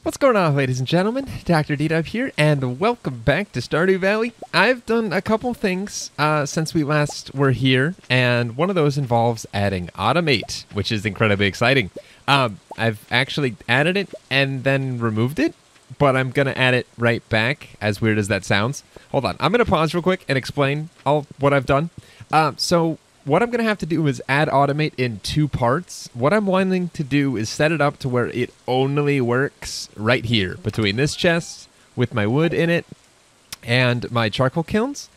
What's going on, ladies and gentlemen? DoctorDDub here, and welcome back to Stardew Valley. I've done a couple things since we last were here, and one of those involves adding Automate, which is incredibly exciting. I've actually added it and then removed it, but I'm going to add it right back, as weird as that sounds. Hold on, I'm going to pause real quick and explain all what I've done. So what I'm going to have to do is add Automate in two parts. What I'm wanting to do is set it up to where it only works right here, between this chest with my wood in it and my charcoal kilns.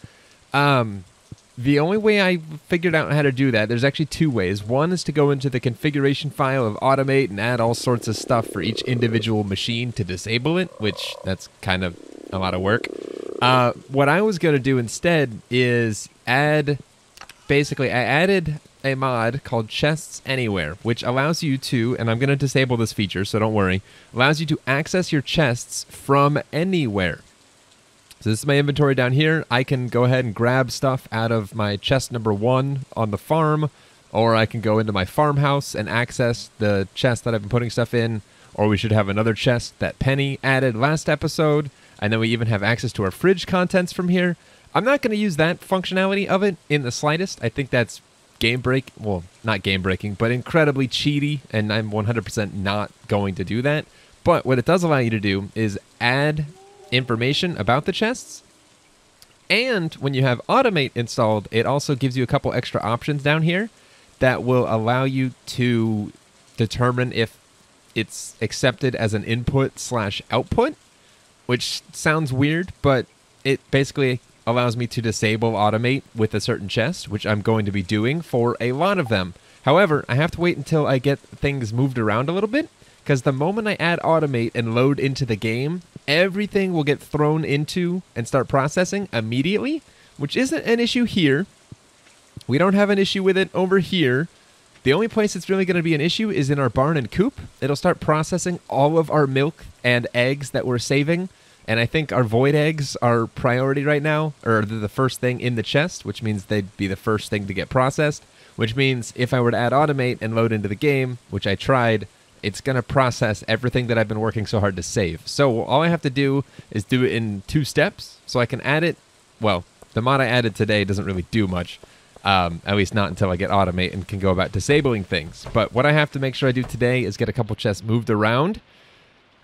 The only way I figured out how to do that, there's actually two ways. One is to go into the configuration file of Automate and add all sorts of stuff for each individual machine to disable it, which that's kind of a lot of work. What I was going to do instead is basically, I added a mod called Chests Anywhere, which allows you to, and I'm going to disable this feature, so don't worry, allows you to access your chests from anywhere. So this is my inventory down here. I can go ahead and grab stuff out of my chest number 1 on the farm, or I can go into my farmhouse and access the chest that I've been putting stuff in, or we should have another chest that Penny added last episode, and then we even have access to our fridge contents from here. I'm not going to use that functionality of it in the slightest. I think that's well, not game breaking, but incredibly cheaty, and I'm 100% not going to do that. But what it does allow you to do is add information about the chests, and when you have Automate installed, it also gives you a couple extra options down here that will allow you to determine if it's accepted as an input/output, which sounds weird, but it basically allows me to disable Automate with a certain chest, which I'm going to be doing for a lot of them. However, I have to wait until I get things moved around a little bit, because the moment I add Automate and load into the game, everything will get thrown into and start processing immediately, which isn't an issue here. We don't have an issue with it over here. The only place it's really going to be an issue is in our barn and coop. It'll start processing all of our milk and eggs that we're saving. And I think our void eggs are priority right now, or they're the first thing in the chest, which means they'd be the first thing to get processed, which means if I were to add Automate and load into the game, which I tried, it's going to process everything that I've been working so hard to save. So all I have to do is do it in 2 steps, so I can add it. Well, the mod I added today doesn't really do much, at least not until I get Automate and can go about disabling things. But what I have to make sure I do today is get a couple chests moved around,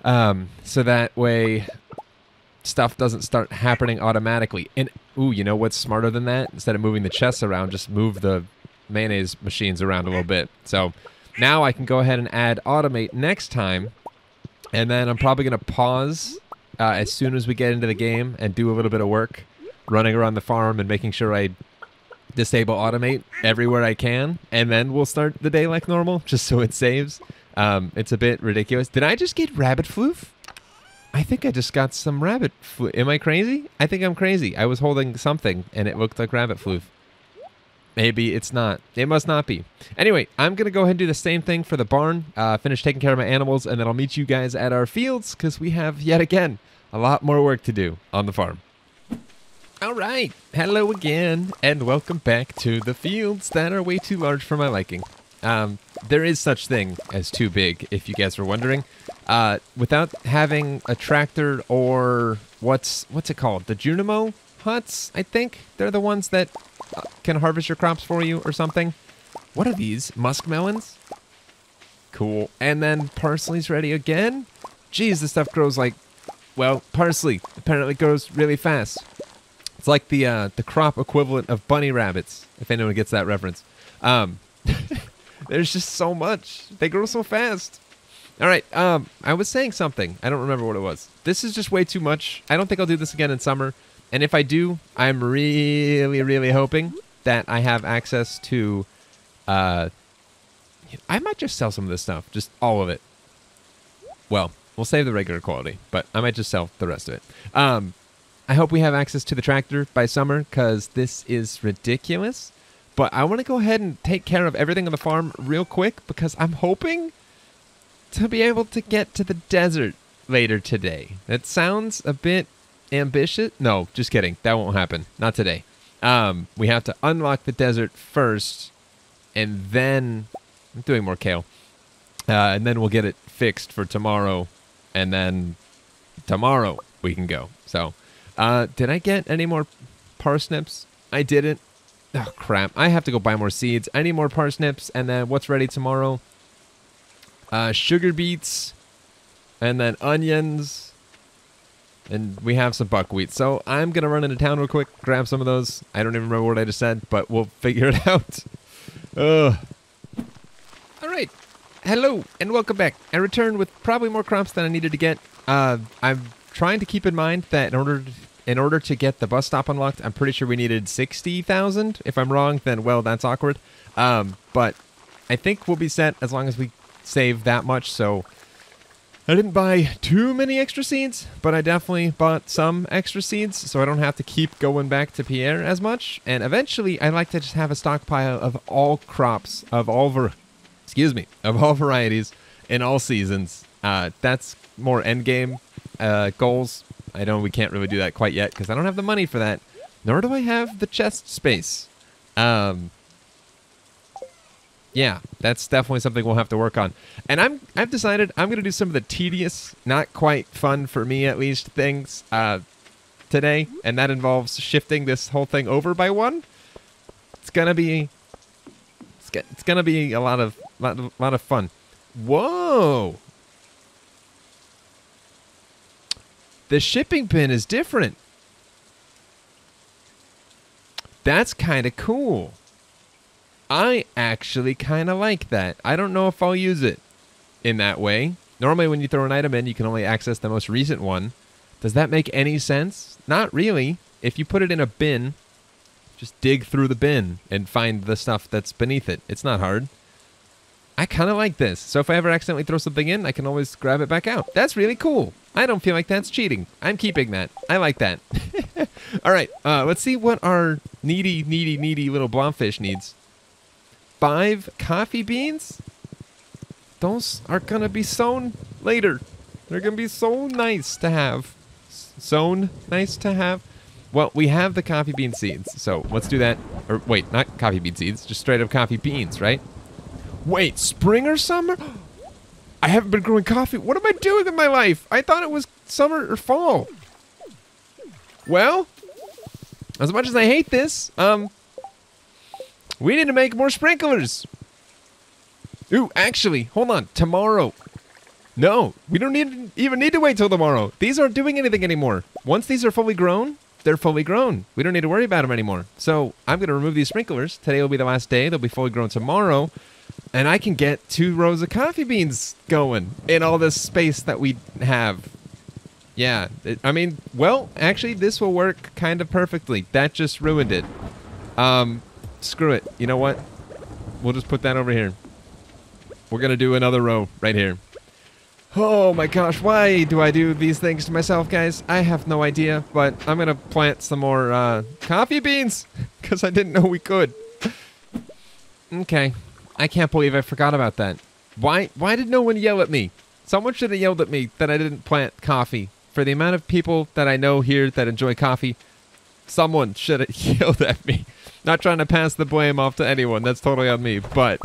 so that way stuff doesn't start happening automatically. And, ooh, you know what's smarter than that? Instead of moving the chests around, just move the mayonnaise machines around a little bit. So now I can go ahead and add Automate next time, and then I'm probably going to pause as soon as we get into the game and do a little bit of work running around the farm and making sure I disable Automate everywhere I can, and then we'll start the day like normal, just so it saves. It's a bit ridiculous. Did I just get rabbit floof? I think I just got some rabbit floof. Am I crazy? I think I'm crazy. I was holding something, and it looked like rabbit floof. Maybe it's not. It must not be. Anyway, I'm going to go ahead and do the same thing for the barn, finish taking care of my animals, and then I'll meet you guys at our fields, because we have, yet again, a lot more work to do on the farm. All right. Hello again, and welcome back to the fields that are way too large for my liking. There is such thing as too big, if you guys were wondering. Without having a tractor or what's it called? The Junimo huts, I think? They're the ones that can harvest your crops for you or something. What are these? Muskmelons? Cool. And then parsley's ready again? Geez, this stuff grows like, well, parsley apparently grows really fast. It's like the crop equivalent of bunny rabbits, if anyone gets that reference. There's just so much. They grow so fast. All right, I was saying something. I don't remember what it was. This is just way too much. I don't think I'll do this again in summer. And if I do, I'm really, really hoping that I have access to... I might just sell some of this stuff. Just all of it. Well, we'll save the regular quality, but I might just sell the rest of it. I hope we have access to the tractor by summer, because this is ridiculous. But I want to go ahead and take care of everything on the farm real quick, because I'm hoping to be able to get to the desert later today. That sounds a bit ambitious. No, just kidding. That won't happen. Not today. We have to unlock the desert first, and then... I'm doing more kale. And then we'll get it fixed for tomorrow and then tomorrow we can go. So, did I get any more parsnips? I didn't. Oh, crap. I have to go buy more seeds. I need more parsnips, and then what's ready tomorrow? Sugar beets, and then onions, and we have some buckwheat. So I'm going to run into town real quick, grab some of those. I don't even remember what I just said, but we'll figure it out. Ugh. All right. Hello, and welcome back. I returned with probably more crops than I needed to get. I'm trying to keep in mind that in order to get the bus stop unlocked, I'm pretty sure we needed 60,000. If I'm wrong, then, well, that's awkward. But I think we'll be set as long as we save that much. So I didn't buy too many extra seeds, but I definitely bought some extra seeds, so I don't have to keep going back to Pierre as much. And eventually, I'd like to just have a stockpile of all crops, of all varieties in all seasons. That's more endgame goals. I know we can't really do that quite yet because I don't have the money for that, nor do I have the chest space. Yeah, that's definitely something we'll have to work on. And I've decided I'm going to do some of the tedious, not quite fun for me at least, things today, and that involves shifting this whole thing over by one. It's gonna be a lot of fun. Whoa! The shipping bin is different. That's kind of cool. I actually kind of like that. I don't know if I'll use it in that way. Normally when you throw an item in, you can only access the most recent one. Does that make any sense? Not really. If you put it in a bin, just dig through the bin and find the stuff that's beneath it. It's not hard. I kind of like this. So if I ever accidentally throw something in, I can always grab it back out. That's really cool. I don't feel like that's cheating. I'm keeping that. I like that. All right, let's see what our needy little blobfish needs. 5 coffee beans? Those are going to be sown later. They're going to be so nice to have. Sown nice to have. Well, we have the coffee bean seeds, so let's do that. Or wait, not coffee bean seeds, just straight up coffee beans, right? Wait, spring or summer? I haven't been growing coffee. What am I doing with my life? I thought it was summer or fall. Well, as much as I hate this, we need to make more sprinklers. Ooh, actually, hold on. Tomorrow. No, we don't even need to wait till tomorrow. These aren't doing anything anymore. Once these are fully grown, they're fully grown. We don't need to worry about them anymore. So I'm going to remove these sprinklers. Today will be the last day. They'll be fully grown tomorrow. And I can get 2 rows of coffee beans going in all this space that we have. Yeah, I mean, well, actually, this will work kind of perfectly. That just ruined it. Screw it. You know what? We'll just put that over here. We're going to do another row right here. Oh my gosh, why do I do these things to myself, guys? I have no idea, but I'm going to plant some more coffee beans because I didn't know we could. Okay. I can't believe I forgot about that. Why did no one yell at me? Someone should have yelled at me that I didn't plant coffee. For the amount of people that I know here that enjoy coffee, someone should have yelled at me. Not trying to pass the blame off to anyone. That's totally on me, but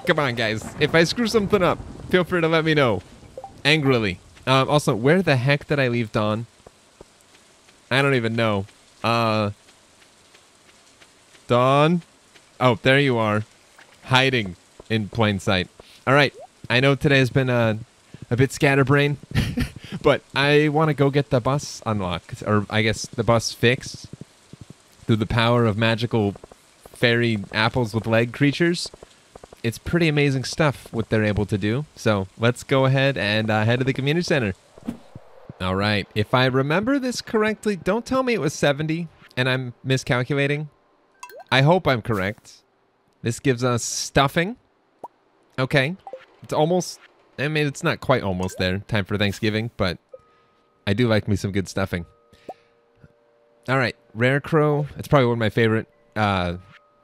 come on, guys. If I screw something up, feel free to let me know. Angrily. Also, where the heck did I leave Dawn? I don't even know. Dawn? Oh, there you are. Hiding in plain sight. All right. I know today has been a bit scatterbrained, but I want to go get the bus unlocked, or I guess the bus fixed through the power of magical fairy apples with leg creatures. It's pretty amazing stuff what they're able to do. So let's go ahead and head to the community center. All right. If I remember this correctly, don't tell me it was 70 and I'm miscalculating. I hope I'm correct. This gives us stuffing. Okay. It's almost, I mean, it's not quite almost there. Time for Thanksgiving, but I do like me some good stuffing. All right. Rare crow. It's probably one of my favorite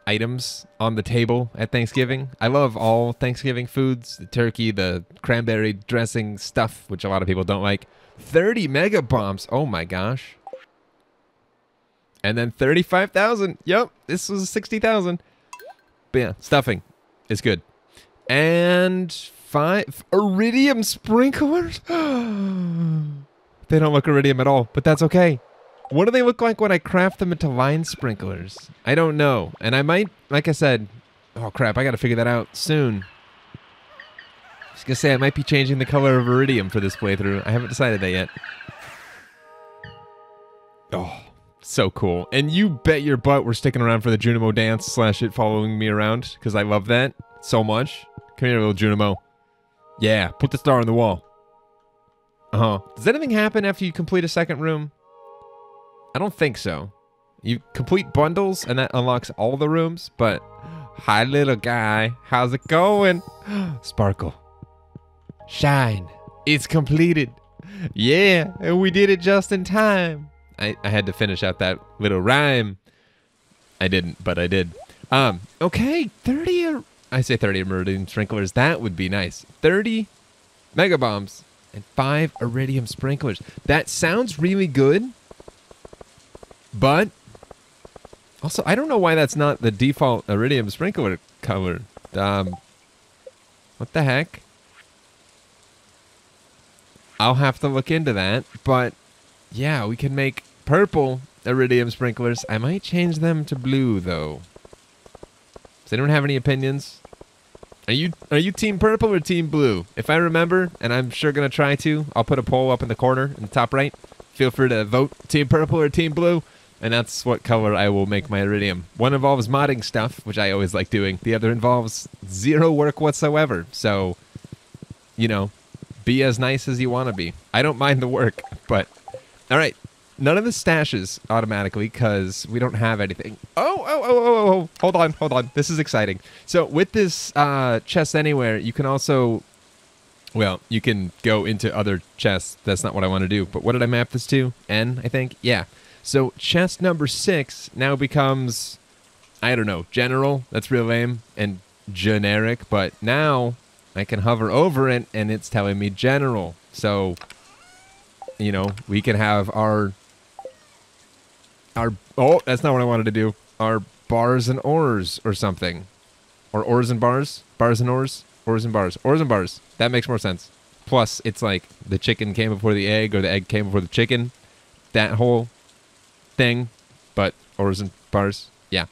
items on the table at Thanksgiving. I love all Thanksgiving foods. The turkey, the cranberry dressing stuff, which a lot of people don't like. 30 mega bombs. Oh my gosh. And then 35,000. Yep, this was 60,000. But yeah, stuffing is good. And 5 iridium sprinklers? They don't look iridium at all, but that's okay. What do they look like when I craft them into line sprinklers? I don't know. And I might, like I said, oh crap, I gotta figure that out soon. I was gonna say I might be changing the color of iridium for this playthrough. I haven't decided that yet. Oh, so cool. And you bet your butt we're sticking around for the Junimo dance slash it following me around, because I love that so much. Come here, little Junimo. Yeah, put the star on the wall. Uh-huh. Does anything happen after you complete a second room? I don't think so. You complete bundles and that unlocks all the rooms, but hi little guy, how's it going? Sparkle. Shine. It's completed. Yeah, and we did it just in time. I had to finish out that little rhyme. I didn't, but I did. Okay, 30 I say 30 iridium sprinklers. That would be nice. 30 mega bombs and 5 iridium sprinklers. That sounds really good. But also, I don't know why that's not the default iridium sprinkler color. What the heck? I'll have to look into that. But yeah, we can make purple iridium sprinklers. I might change them to blue though. Does anyone have any opinions? Are you team purple or team blue? If I remember, and I'm sure gonna try to, I'll put a poll up in the corner in the top right. Feel free to vote team purple or team blue. And that's what color I will make my iridium. One involves modding stuff, which I always like doing. The other involves zero work whatsoever. So, you know, be as nice as you want to be. I don't mind the work, but... Alright, none of the stashes automatically, because we don't have anything. Oh, hold on. This is exciting. So, with this chest anywhere, you can also... Well, you can go into other chests. That's not what I want to do. But what did I map this to? N, I think? Yeah. So chest number 6 now becomes, I don't know, general. That's real lame and generic. But now I can hover over it and it's telling me general. So, you know, we can have our oh, that's not what I wanted to do. Our bars and ores or something. Or ores and bars. Bars and ores. Ores and bars. Ores and bars. That makes more sense. Plus, it's like the chicken came before the egg or the egg came before the chicken. That whole... thing, but ores and bars, yeah.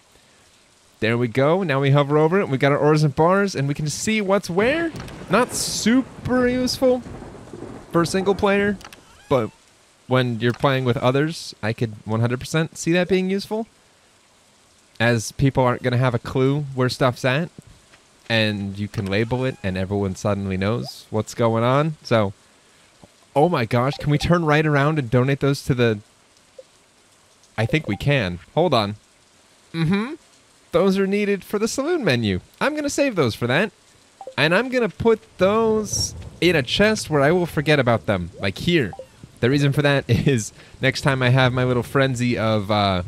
There we go. Now we hover over it. We got our ores and bars, and we can see what's where. Not super useful for single player, but when you're playing with others, I could 100% see that being useful, as people aren't going to have a clue where stuff's at, and you can label it, and everyone suddenly knows what's going on. So, oh my gosh, can we turn right around and donate those to the... I think we can. Hold on. Those are needed for the saloon menu. I'm going to save those for that. And I'm going to put those in a chest where I will forget about them. Like here. The reason for that is next time I have my little frenzy of... are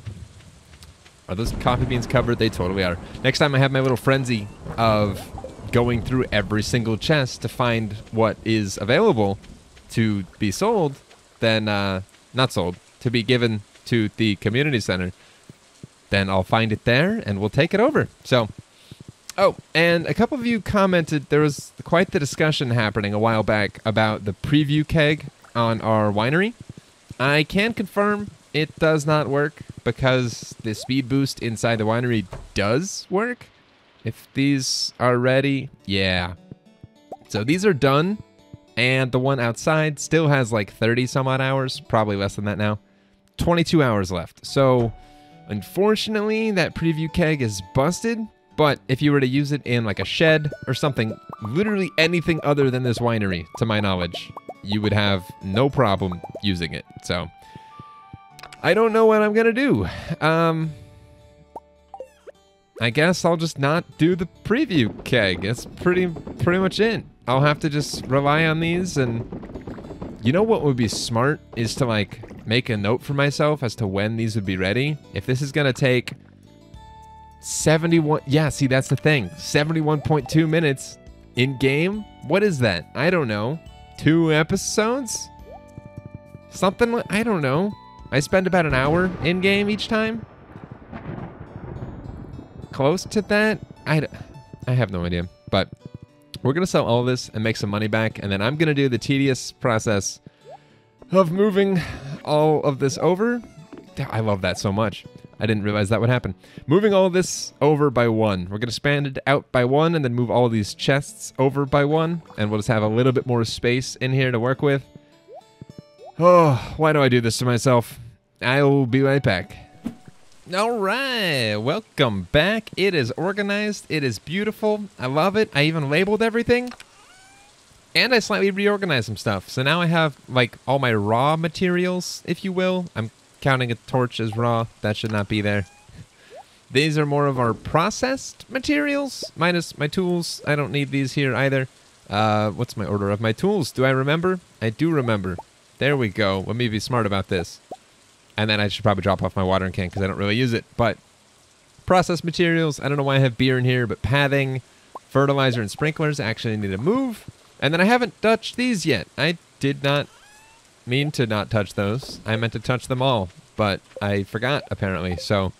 those coffee beans covered? They totally are. Next time I have my little frenzy of going through every single chest to find what is available to be sold, then... not sold. To be given... to the community center, then I'll find it there and we'll take it over. So, oh, and a couple of you commented there was quite the discussion happening a while back about the preview keg on our winery. I can confirm it does not work because the speed boost inside the winery does work. If these are ready, yeah. So these are done, and the one outside still has like 30 some odd hours, probably less than that now. 22 hours left. So, unfortunately, that preview keg is busted. But if you were to use it in like a shed or something, literally anything other than this winery, to my knowledge, you would have no problem using it. So, I don't know what I'm gonna do. I guess I'll just not do the preview keg. That's pretty much it. I'll have to just rely on these, and you know what would be smart is to like make a note for myself as to when these would be ready. If this is gonna take 71, yeah, see, that's the thing, 71.2 minutes in game. What is that? I don't know. 2 episodes? Something like, I don't know. I spend about an hour in game each time. Close to that? I have no idea. But We're going to sell all this and make some money back, and then I'm going to do the tedious process of moving all of this over. I love that so much. I didn't realize that would happen. Moving all this over by 1. We're going to expand it out by 1 and then move all these chests over by 1. And we'll just have a little bit more space in here to work with. Oh, why do I do this to myself? I'll be right back. All right, welcome back. It is organized. It is beautiful. I love it. I even labeled everything. And I slightly reorganized some stuff. So now I have like all my raw materials, if you will. I'm counting a torch as raw. That should not be there. These are more of our processed materials, minus my tools. I don't need these here either. What's my order of my tools? Do I remember? I do remember. There we go. Let me be smart about this. And then I should probably drop off my watering can because I don't really use it. But processed materials, I don't know why I have beer in here, but pathing, fertilizer, and sprinklers actually need to move. And then I haven't touched these yet. I did not mean to not touch those. I meant to touch them all, but I forgot apparently. So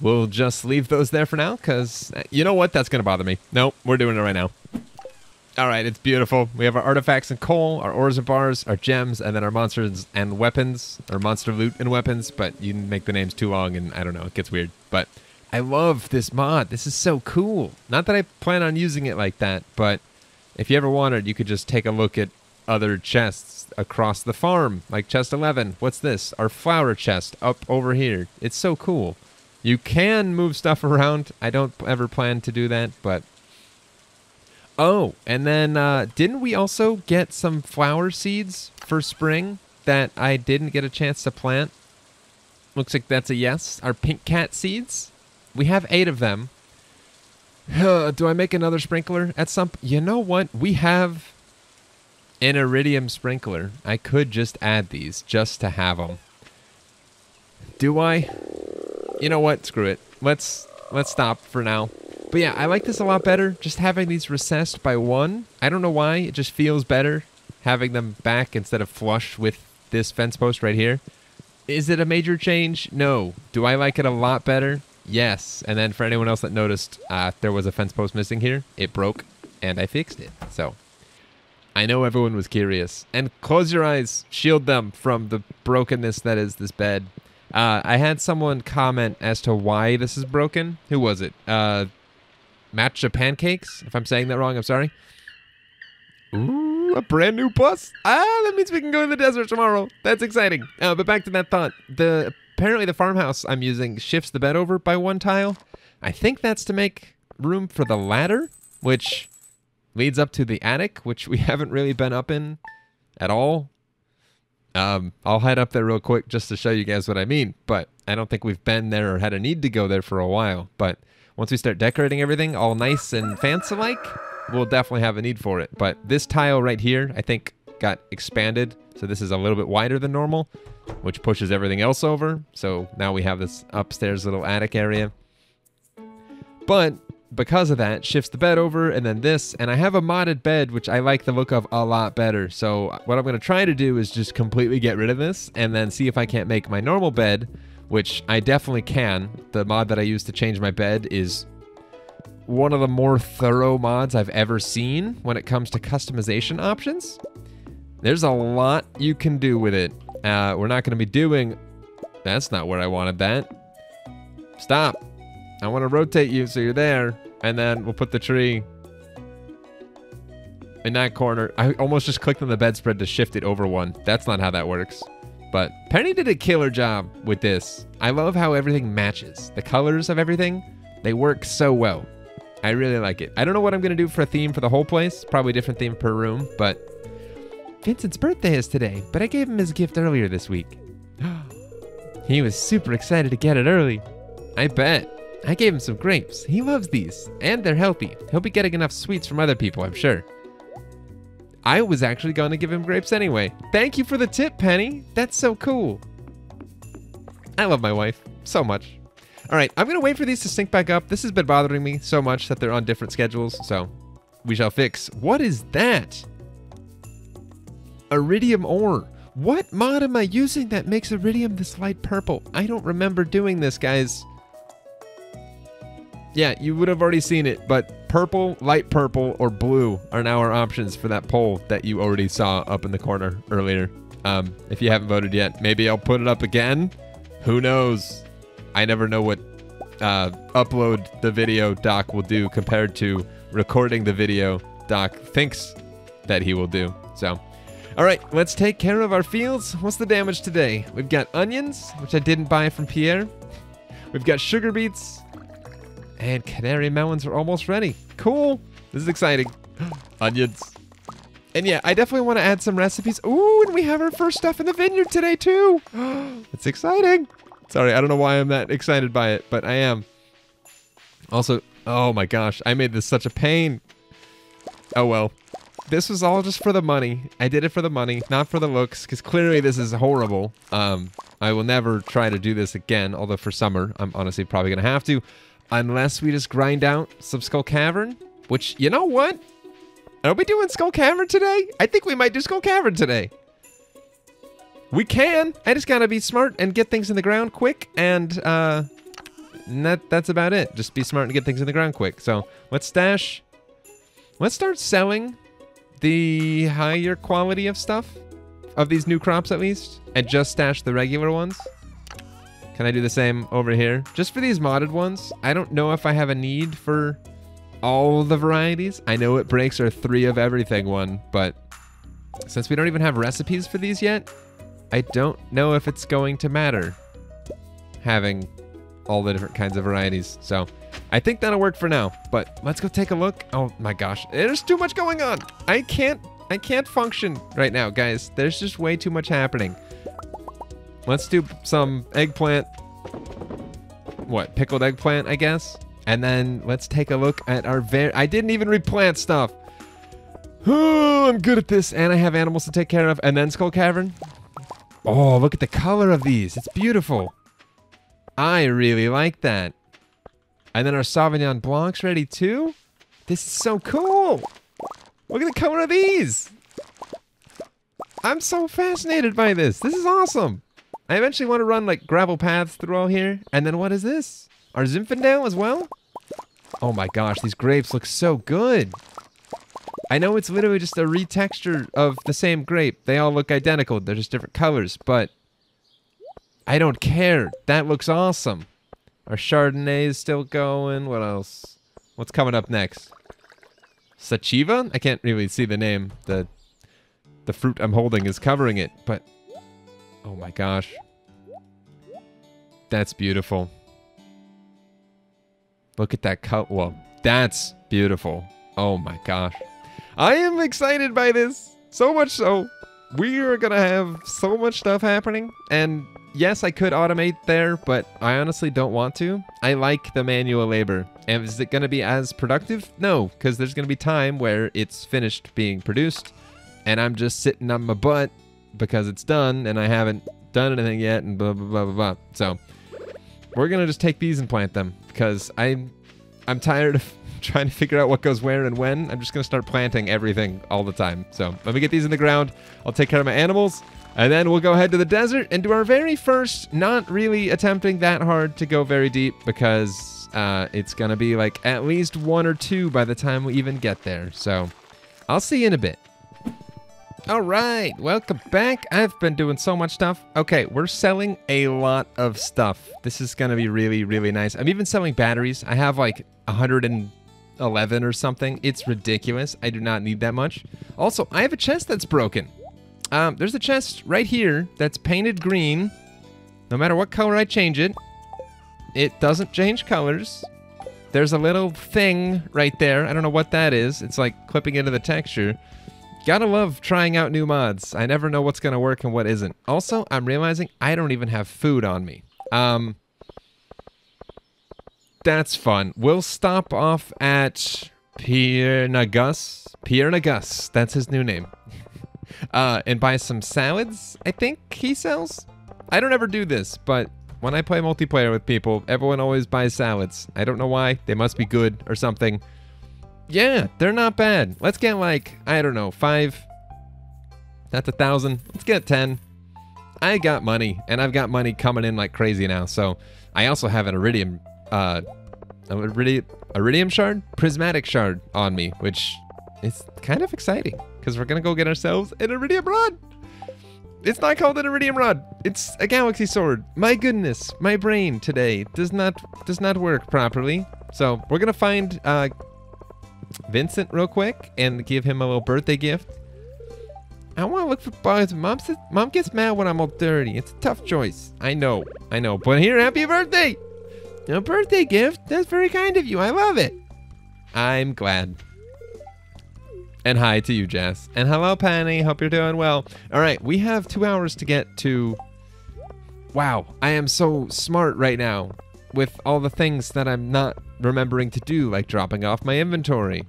we'll just leave those there for now because you know what? That's going to bother me. Nope, we're doing it right now. All right, it's beautiful. We have our artifacts and coal, our ores and bars, our gems, and then our monsters and weapons, or monster loot and weapons, but you make the names too long and I don't know, it gets weird. But I love this mod. This is so cool. Not that I plan on using it like that, but if you ever wanted, you could just take a look at other chests across the farm, like chest 11. What's this? Our flower chest up over here. It's so cool. You can move stuff around. I don't ever plan to do that, but... Oh, and then didn't we also get some flower seeds for spring that I didn't get a chance to plant? Looks like that's a yes. Our pink cat seeds. We have 8 of them. Do I make another sprinkler at some... You know what? We have an iridium sprinkler. I could just add these just to have them. Do I? You know what? Screw it. Let's stop for now. But yeah, I like this a lot better, just having these recessed by 1. I don't know why, it just feels better having them back instead of flush with this fence post right here. Is it a major change? No. Do I like it a lot better? Yes. And then for anyone else that noticed, there was a fence post missing here. It broke, and I fixed it. So, I know everyone was curious. And close your eyes, shield them from the brokenness that is this bed. I had someone comment as to why this is broken. Who was it? Matcha Pancakes? If I'm saying that wrong, I'm sorry. Ooh, a brand new bus. That means we can go to the desert tomorrow. That's exciting. But back to that thought. Apparently the farmhouse I'm using shifts the bed over by 1 tile. I think that's to make room for the ladder, which leads up to the attic, which we haven't really been up in at all. I'll head up there real quick just to show you guys what I mean, but I don't think we've been there or had a need to go there for a while. But once we start decorating everything all nice and fancy-like, we'll definitely have a need for it. But this tile right here, I think, got expanded, so this is a little bit wider than normal, which pushes everything else over. So now we have this upstairs little attic area. But because of that, shifts the bed over, and then this, and I have a modded bed, which I like the look of a lot better. So what I'm going to try to do is just completely get rid of this, and then see if I can't make my normal bed, which I definitely can. The mod that I use to change my bed is one of the more thorough mods I've ever seen when it comes to customization options. There's a lot you can do with it. We're not going to be doing... That's not where I wanted that. Stop. I want to rotate you so you're there, and then we'll put the tree in that corner. I almost just clicked on the bedspread to shift it over 1. That's not how that works. But Penny did a killer job with this. I love how everything matches. The colors of everything, they work so well. I really like it. I don't know what I'm going to do for a theme for the whole place. Probably a different theme per room, but... Vincent's birthday is today, but I gave him his gift earlier this week. He was super excited to get it early. I bet. I gave him some grapes. He loves these, and they're healthy. He'll be getting enough sweets from other people, I'm sure. I was actually going to give him grapes anyway. Thank you for the tip, Penny. That's so cool. I love my wife so much. All right, I'm going to wait for these to sync back up. This has been bothering me so much that they're on different schedules, so we shall fix. What is that? Iridium ore. What mod am I using that makes iridium this light purple? I don't remember doing this, guys. Yeah, you would have already seen it, but Purple, light purple, or blue are now our options for that poll that you already saw up in the corner earlier. If you haven't voted yet, maybe I'll put it up again. Who knows? I never know what upload the video Doc will do compared to recording the video Doc thinks that he will do. So, all right, let's take care of our fields. What's the damage today? We've got onions, which I didn't buy from Pierre. We've got sugar beets. And canary melons are almost ready. Cool. This is exciting. Onions. And yeah, I definitely want to add some recipes. Ooh, and we have our first stuff in the vineyard today, too. It's exciting. Sorry, I don't know why I'm that excited by it, but I am. Also, oh my gosh, I made this such a pain. Oh well. This was all just for the money. I did it for the money, not for the looks, because clearly this is horrible. I will never try to do this again, although for summer, I'm honestly probably going to have to. Unless we just grind out some Skull Cavern, which, you know what? Are we doing Skull Cavern today? I think we might do Skull Cavern today. We can. I just gotta be smart and get things in the ground quick, and that's about it. Just be smart and get things in the ground quick. So let's stash. Let's start selling the higher quality of stuff, of these new crops at least, and just stash the regular ones. Can I do the same over here? Just for these modded ones, I don't know if I have a need for all the varieties. I know it breaks our 3 of everything one, but since we don't even have recipes for these yet, I don't know if it's going to matter having all the different kinds of varieties. So I think that'll work for now, but let's go take a look. Oh my gosh, there's too much going on. I can't function right now, guys. There's just way too much happening. Let's do some eggplant. What, pickled eggplant, I guess? And then let's take a look at our I didn't even replant stuff. Oh, I'm good at this. And I have animals to take care of. And then Skull Cavern. Oh, look at the color of these. It's beautiful. I really like that. And then our Sauvignon Blanc's ready too. This is so cool. Look at the color of these. I'm so fascinated by this. This is awesome. I eventually want to run like gravel paths through all here. And then what is this? Our Zinfandel as well? Oh my gosh, these grapes look so good. I know it's literally just a retexture of the same grape. They all look identical. They're just different colors, but I don't care. That looks awesome. Our Chardonnay is still going. What else? What's coming up next? Sachiva? I can't really see the name. The fruit I'm holding is covering it, but oh my gosh. That's beautiful. Look at that color. Well, that's beautiful. Oh my gosh. I am excited by this. So much so. We are going to have so much stuff happening. And yes, I could automate there, but I honestly don't want to. I like the manual labor. And is it going to be as productive? No, because there's going to be time where it's finished being produced. And I'm just sitting on my butt because it's done and I haven't done anything yet and blah, blah, blah, blah, blah. So we're going to just take these and plant them because I'm tired of trying to figure out what goes where and when. I'm just going to start planting everything all the time. So let me get these in the ground. I'll take care of my animals and then we'll go ahead to the desert and do our very first, not really attempting that hard to go very deep because it's going to be like at least 1 or 2 by the time we even get there. So I'll see you in a bit. All right, welcome back. I've been doing so much stuff. Okay, we're selling a lot of stuff. This is going to be really, really nice. I'm even selling batteries. I have like 111 or something. It's ridiculous. I do not need that much. Also, I have a chest that's broken. There's a chest right here that's painted green. No matter what color I change it, it doesn't change colors. There's a little thing right there. I don't know what that is. It's like clipping into the texture. Gotta love trying out new mods. I never know what's gonna work and what isn't. Also, I'm realizing I don't even have food on me. That's fun. We'll stop off at Pierre Nagus, that's his new name. And buy some salads, I think he sells? I don't ever do this, but when I play multiplayer with people, everyone always buys salads. I don't know why. They must be good or something. Yeah, they're not bad. Let's get like, I don't know, 5. That's 1,000. Let's get 10. I got money, and I've got money coming in like crazy now. So I also have an iridium iridium shard, prismatic shard on me, which is kind of exciting because we're gonna go get ourselves an iridium rod. It's not called an iridium rod. It's a galaxy sword. My goodness, my brain today does not work properly. So we're gonna find Vincent real quick and give him a little birthday gift. I want to look for bugs. Mom gets mad when I'm all dirty. It's a tough choice. I know. But here, happy birthday! A birthday gift? That's very kind of you. I love it. I'm glad. And hi to you, Jess. And hello, Penny. Hope you're doing well. All right, we have 2 hours to get to... Wow, I am so smart right now with all the things that I'm not remembering to do, like dropping off my inventory.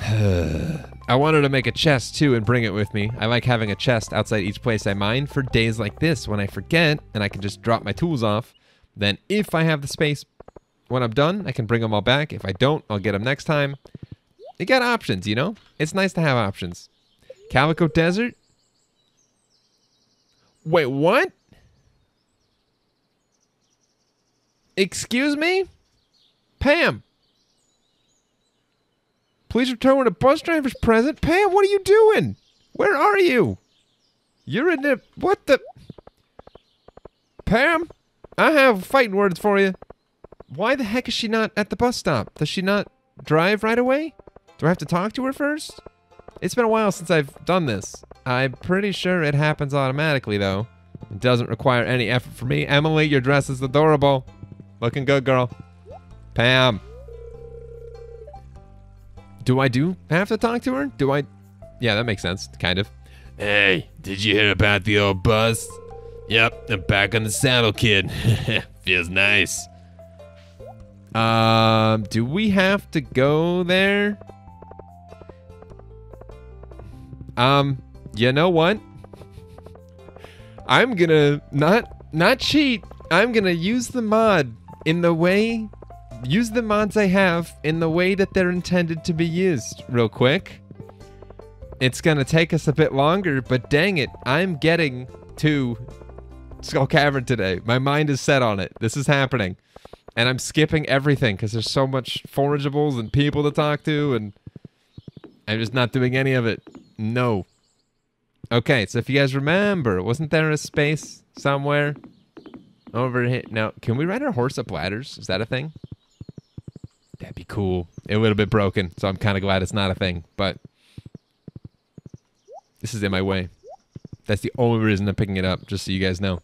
I wanted to make a chest too and bring it with me. I like having a chest outside each place I mine for days like this when I forget and I can just drop my tools off. Then if I have the space when I'm done, I can bring them all back. If I don't, I'll get them next time. You got options, you know? It's nice to have options. Calico Desert? Wait, what? Excuse me? Pam! Please return with a bus driver's present. Pam, what are you doing? Where are you? You're in the... What the... Pam? I have fighting words for you. Why the heck is she not at the bus stop? Does she not drive right away? Do I have to talk to her first? It's been a while since I've done this. I'm pretty sure it happens automatically, though. It doesn't require any effort for me. Emily, your dress is adorable. Looking good, girl. Pam. Do I have to talk to her? Do I? Yeah, that makes sense, kind of. Hey, did you hear about the old bus? Yep, I'm back on the saddle, kid. Feels nice. Do we have to go there? You know what? I'm gonna not cheat. I'm gonna use the mod in the way... Use the mods I have in the way that they're intended to be used real quick. It's gonna take us a bit longer, but dang it, I'm getting to Skull Cavern today. My mind is set on it. This is happening. And I'm skipping everything because there's so much forageables and people to talk to, and I'm just not doing any of it. No. Okay, so if you guys remember, wasn't there a space somewhere over here? No, can we ride our horse up ladders? Is that a thing? That'd be cool. It would have been broken, so I'm kind of glad it's not a thing, but this is in my way. That's the only reason I'm picking it up, just so you guys know.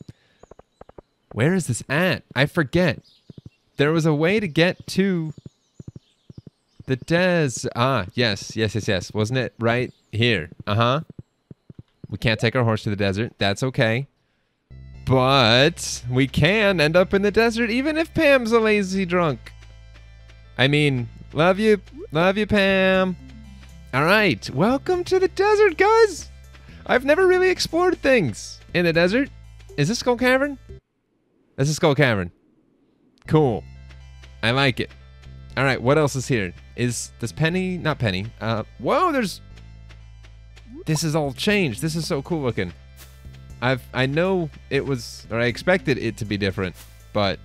Where is this at? I forget. There was a way to get to the des... Ah, yes. Wasn't it right here? Uh-huh. We can't take our horse to the desert. That's okay. But we can end up in the desert even if Pam's a lazy drunk. I mean, love you, Pam. All right, welcome to the desert, guys. I've never really explored things in the desert. Is this Skull Cavern? This is Skull Cavern. Cool. I like it. All right, what else is here? Does Penny, not Penny. Whoa, this is all changed. This is so cool looking. I know it was, or I expected it to be different, but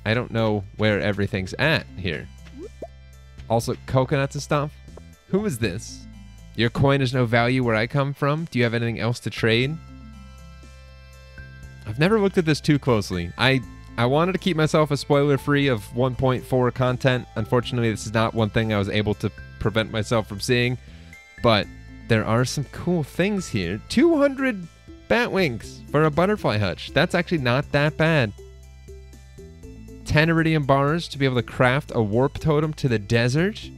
I don't know where everything's at here. Also, coconuts and stuff. Who is this? Your coin has no value where I come from. Do you have anything else to trade? I've never looked at this too closely. I wanted to keep myself a spoiler-free of 1.4 content. Unfortunately, this is not one thing I was able to prevent myself from seeing. But there are some cool things here. 200 bat wings for a butterfly hutch. That's actually not that bad. 10 iridium bars to be able to craft a warp totem to the desert.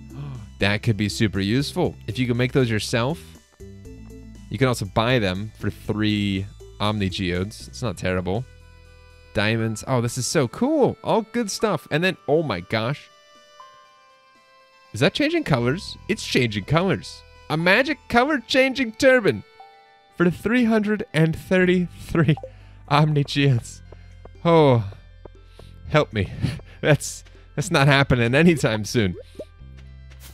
That could be super useful. If you can make those yourself, you can also buy them for 3 Omni Geodes. It's not terrible. Diamonds. Oh, this is so cool. All good stuff. And then, oh my gosh. Is that changing colors? It's changing colors. A magic color changing turban for 333 Omni Geodes. Oh, help me. That's not happening anytime soon.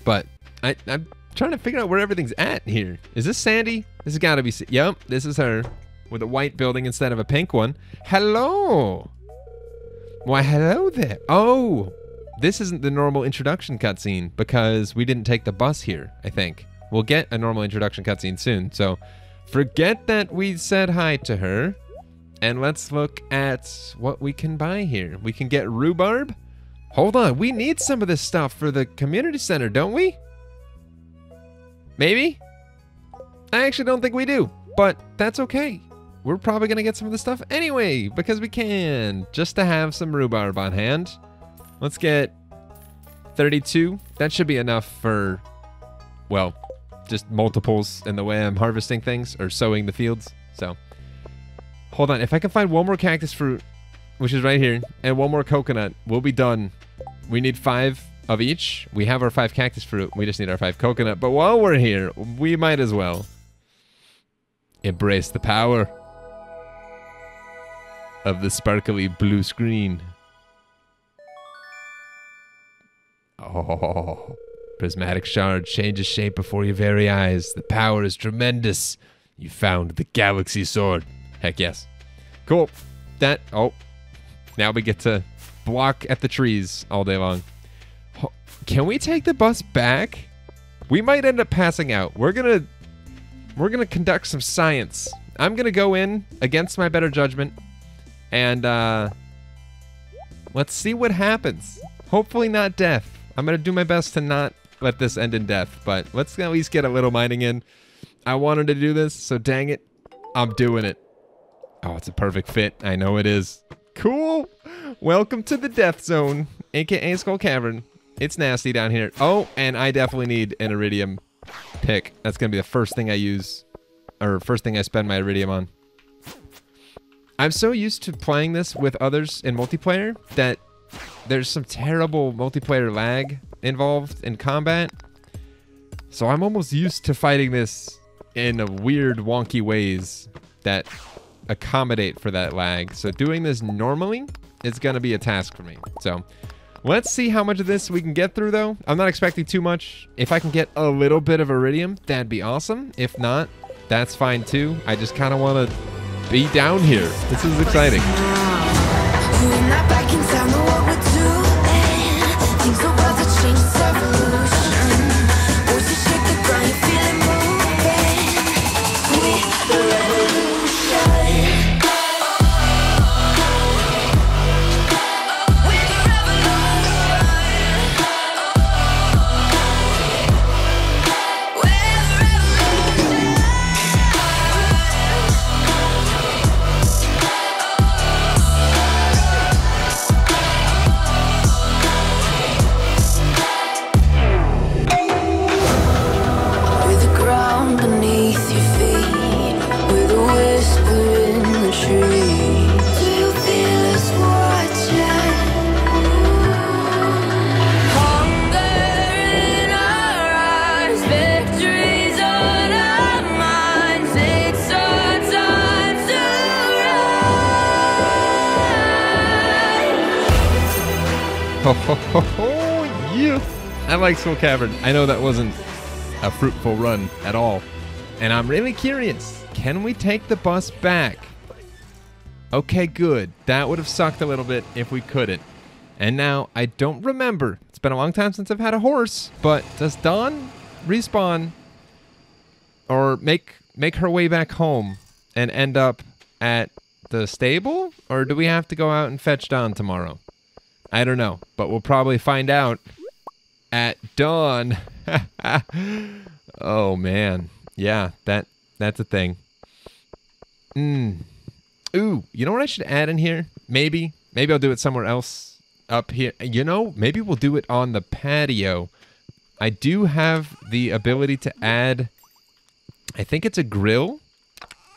But I'm trying to figure out where everything's at here. Is this Sandy? This has got to be... Yep, this is her. With a white building instead of a pink one. Hello! Why, hello there. Oh! this isn't the normal introduction cutscene because we didn't take the bus here, I think. We'll get a normal introduction cutscene soon, so forget that we said hi to her, and let's look at what we can buy here. We can get rhubarb. Hold on, we need some of this stuff for the community center, don't we? Maybe? I actually don't think we do, but that's okay. We're probably gonna get some of the stuff anyway, because we can, just to have some rhubarb on hand. Let's get 32. That should be enough for, well, just multiples in the way I'm harvesting things or sowing the fields. So, hold on. If I can find one more cactus fruit, which is right here, and one more coconut, we'll be done. We need 5 of each. We have our 5 cactus fruit. We just need our 5 coconut. But while we're here, we might as well embrace the power of the sparkly blue screen. Oh, prismatic shard changes shape before your very eyes. The power is tremendous. You found the galaxy sword. Heck yes. Cool. That, oh, now we get to block at the trees all day long. Can we take the bus back? We might end up passing out. We're gonna conduct some science. I'm gonna go in against my better judgment, and let's see what happens. Hopefully not death. I'm gonna do my best to not let this end in death, but let's at least get a little mining in. I wanted to do this, so dang it, I'm doing it. Oh, it's a perfect fit. I know it is. Cool. Welcome to the death zone, aka Skull Cavern. It's nasty down here. Oh, and I definitely need an iridium pick. That's gonna be the first thing I use, or first thing I spend my iridium on. I'm so used to playing this with others in multiplayer that there's some terrible multiplayer lag involved in combat. So I'm almost used to fighting this in a weird, wonky ways that accommodate for that lag. So doing this normally is gonna be a task for me. So let's see how much of this we can get through, though. I'm not expecting too much. If I can get a little bit of iridium, that'd be awesome. If not, that's fine too. I just kind of want to be down here. This is exciting. Oh, yeah. I like Skull Cavern. I know that wasn't a fruitful run at all. And I'm really curious. Can we take the bus back? Okay, good. That would have sucked a little bit if we couldn't. And now, I don't remember. It's been a long time since I've had a horse. But does Dawn respawn or make her way back home and end up at the stable? Or do we have to go out and fetch Dawn tomorrow? I don't know, but we'll probably find out at dawn. Oh man, yeah, that's a thing. Ooh, you know what I should add in here? Maybe I'll do it somewhere else up here. You know, maybe we'll do it on the patio. I do have the ability to add, I think it's a grill,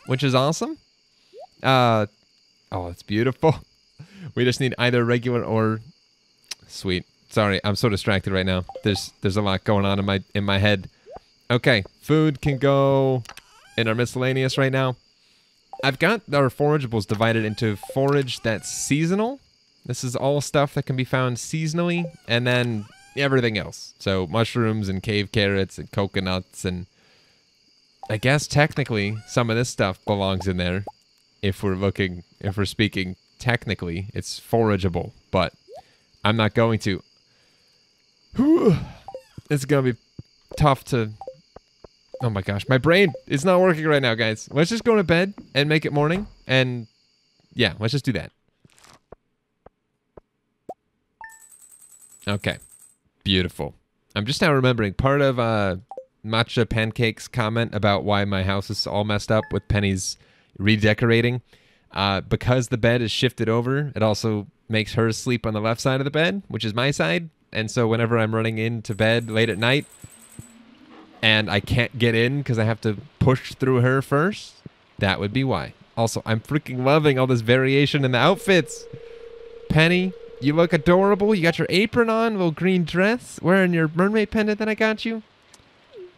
which is awesome. Oh, it's beautiful. We just need either regular or sweet. Sorry, I'm so distracted right now. There's a lot going on in my head. Okay, food can go in our miscellaneous right now. I've got our forageables divided into forage that's seasonal. This is all stuff that can be found seasonally, and then everything else. So mushrooms and cave carrots and coconuts, and I guess technically some of this stuff belongs in there. If we're speaking technically, it's forageable, but I'm not going to. Whew. It's gonna be tough to... Oh my gosh, my brain is not working right now, guys. Let's just go to bed and make it morning. And yeah, let's just do that. Okay. Beautiful. I'm just now remembering part of Matcha Pancake's comment about why my house is all messed up with Penny's redecorating. Because the bed is shifted over, it also makes her sleep on the left side of the bed, which is my side. And so whenever I'm running into bed late at night and I can't get in because I have to push through her first, that would be why. Also, I'm freaking loving all this variation in the outfits. Penny, you look adorable. You got your apron on, little green dress, wearing your mermaid pendant that I got you.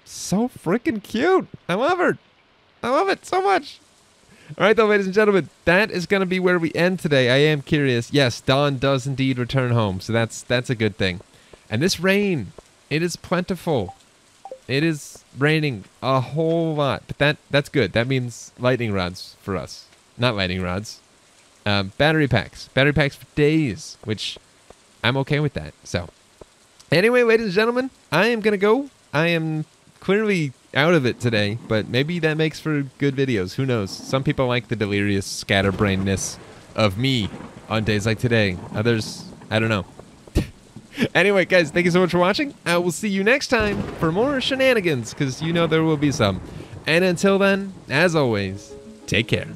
So freaking cute. I love her. I love it so much. All right, though, ladies and gentlemen, that is going to be where we end today. I am curious. Yes, Dawn does indeed return home, so that's a good thing. And this rain, it is plentiful. It is raining a whole lot, but that's good. That means lightning rods for us. Not lightning rods. Battery packs. Battery packs for days, which I'm okay with that. So, anyway, ladies and gentlemen, I am going to go. I am clearly out of it today, but maybe that makes for good videos. Who knows? Some people like the delirious scatterbrainness of me on days like today. Others, I don't know. Anyway, guys, thank you so much for watching. I will see you next time for more shenanigans, because you know there will be some. And until then, as always, take care.